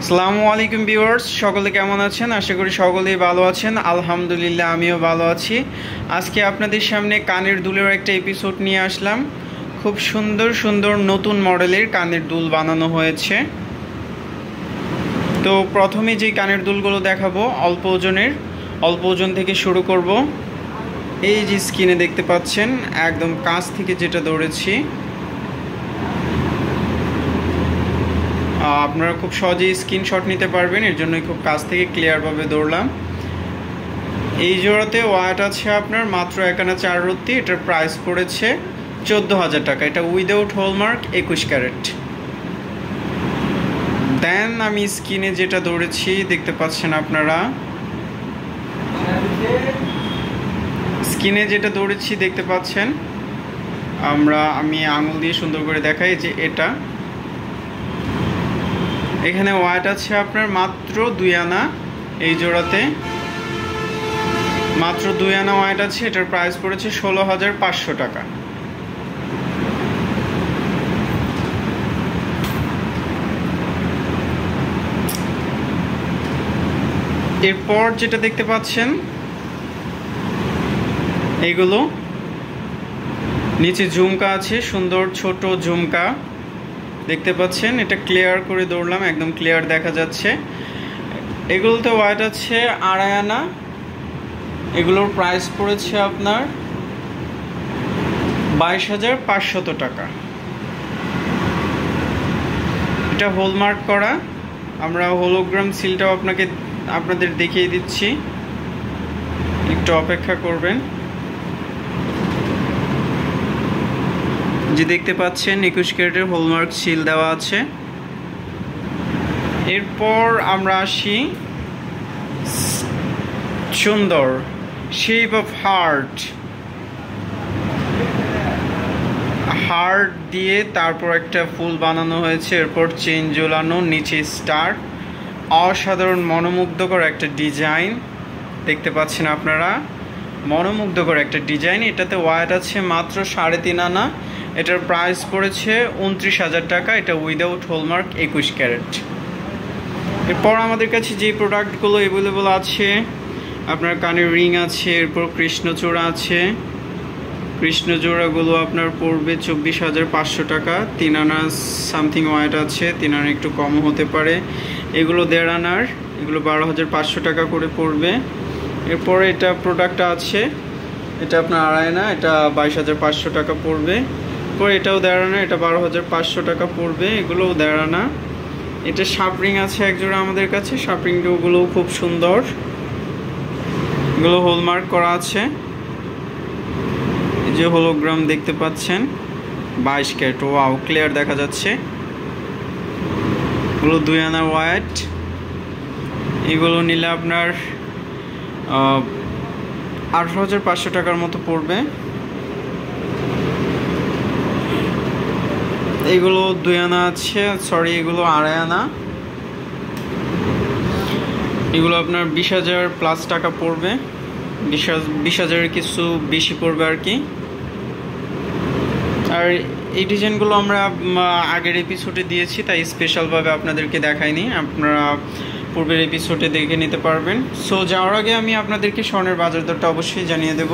আসসালামু আলাইকুম ভিউয়ার্স, সকলে কেমন আছেন? আশা করি সকলেই ভালো আছেন। আলহামদুলিল্লাহ আমিও ভালো আছি। আজকে আপনাদের সামনে কানের দুলের একটা এপিসোড নিয়ে আসলাম। খুব সুন্দর সুন্দর নতুন মডেলের কানের দুল বানানো হয়েছে। তো প্রথমে যে কানের দুলগুলো দেখাবো অল্প ওজন থেকে শুরু করব। এই যে স্ক্রিনে দেখতে পাচ্ছেন একদম কাছ থেকে যেটা ধরেছি, আপনারা খুব সহজেই স্ক্রিনশট নিতে পারবেন, এর জন্যই খুব কাছ থেকে ক্লিয়ারভাবে দৌড়লাম। এই জোড়াতে ওয়াট আছে আপনার মাত্র 1 আনা 4 রত্তি। এটার প্রাইস পড়েছে 14,000 টাকা। এটা উইদাউট হলমার্ক 21 ক্যারেট। দেন আমি স্ক্রিনে যেটা ধরেছি দেখতে পাচ্ছেন আপনারা, স্ক্রিনে যেটা ধরেছি দেখতে পাচ্ছেন, আমি আঙুল দিয়ে সুন্দর করে দেখাই যে এটা, এখানে ওয়াট আছে আপনার মাত্র 2 আনা। এই জোড়াতে মাত্র 2 আনা ওয়াট আছে। এটার প্রাইস পড়েছে 16,500 টাকা। এরপর যেটা দেখতে পাচ্ছেন, এগুলো নিচে ঝুমকা আছে, সুন্দর ছোট ঝুমকা দেখতে পাচ্ছেন। এটা ক্লিয়ার করে দৌড়লাম, একদম ক্লিয়ার দেখা যাচ্ছে। এগুলোতে ওয়াট আছে 2.5 আনা। এগুলোর প্রাইস পড়েছে আপনার 22,500 টাকা। এটা হলমার্ক করা। আমরা হোলোগ্রাম সিলটাও আপনাদের দেখিয়ে দিচ্ছি, একটু অপেক্ষা করবেন। যে দেখতে পাচ্ছেন 21 ক্যারেটের হলমার্ক সিল দেওয়া আছে। এরপর আমরা আসি সুন্দর শেপ অফ হার্ট দিয়ে তারপর একটা ফুল বানানো হয়েছে, এরপর চেইন ঝোলানো, নিচে স্টার। অসাধারণ মনোমুগ্ধকর একটা ডিজাইন দেখতে পাচ্ছেন আপনারা, মনোমুগ্ধকর একটা ডিজাইন। এটাতে ওয়াট আছে মাত্র 3.5 আনা। এটার প্রাইস পড়েছে 29,000 টাকা। এটা উইদাউট হলমার্ক 21 ক্যারেট। এরপর আমাদের কাছে যে প্রোডাক্টগুলো অ্যাভেলেবল আছে, আপনার কানের রিং আছে, এরপর কৃষ্ণচূড়া আছে। কৃষ্ণচূড়াগুলো আপনার পড়বে 24,500 টাকা। 3 আনা সামথিং ওয়াট আছে, 3 আনা একটু কমও হতে পারে। এগুলো 1.5 আনার, এগুলো 12,500 টাকা করে পড়বে। এরপর এটা প্রোডাক্টটা আছে, এটা আপনার 2.5 আনা, এটা 22,500 টাকা পড়বে। এরপর এটাও 1.5 আনা, এটা 12,500 টাকা পড়বে। এগুলোও 1.5 আনা। এটা শার্পরিং আছে একজোড়া আমাদের কাছে। শার্পরিংগুলোও খুব সুন্দর, এগুলো হলমার্ক করা আছে। এই যে হোলোগ্রাম দেখতে পাচ্ছেন 22 ক্যারেট। ওয়াও, ক্লিয়ার দেখা যাচ্ছে। এগুলো 2 আনা ওয়াট। এগুলো নিলে আপনার 18,500 টাকার মতো পড়বে। এগুলো 2 আনা আছে, সরি এগুলো 2.5 আনা। এগুলো আপনার 20,000 প্লাস টাকা পড়বে, 20,000 কিছু বেশি পড়বে আর কি। আর এই ডিজাইনগুলো আমরা আগের এপিসোডে দিয়েছি, তাই স্পেশালভাবে আপনাদেরকে দেখাইনি, আপনারা পূর্বের এপিসোডে দেখে নিতে পারবেন। সো যাওয়ার আগে আমি আপনাদেরকে স্বর্ণের বাজার দরটা অবশ্যই জানিয়ে দেব।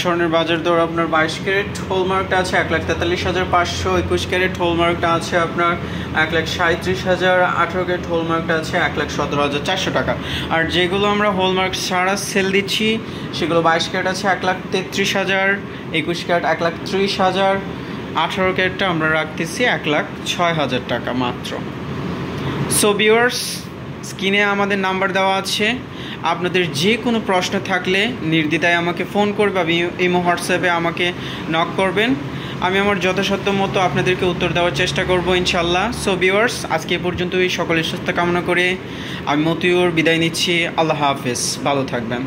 স্বর্ণের বাজার দর আপনার 22 ক্যারেট হলমার্কটা আছে 1,43,500, 21 ক্যারেট হলমার্কটা আছে আপনার 1,37,000, 18 ক্যারেট হলমার্কটা আছে 1,17,400 টাকা। আর যেগুলো আমরা হলমার্ক ছাড়া সেল দিচ্ছি সেগুলো 22 ক্যারেট আছে 1,33,000, 21 ক্যারেট 1,30,000, 18 ক্যারেটটা আমরা রাখতেছি 1,06,000 টাকা মাত্র। সো ভিউয়ার্স, স্ক্রিনে আমাদের নাম্বার দেওয়া আছে। আপনাদের যে কোনো প্রশ্ন থাকলে নির্দ্বিধায় আমাকে ফোন করবে, আমি এই হোয়াটসঅ্যাপে আমাকে নক করবেন। আমি আমার যথাসাধ্য মতো আপনাদেরকে উত্তর দেওয়ার চেষ্টা করব ইনশাল্লাহ। সো ভিউয়ার্স, আজকে এ পর্যন্তই। সকলের সুস্থ কামনা করে আমি মতিউর বিদায় নিচ্ছি। আল্লাহ হাফেজ, ভালো থাকবেন।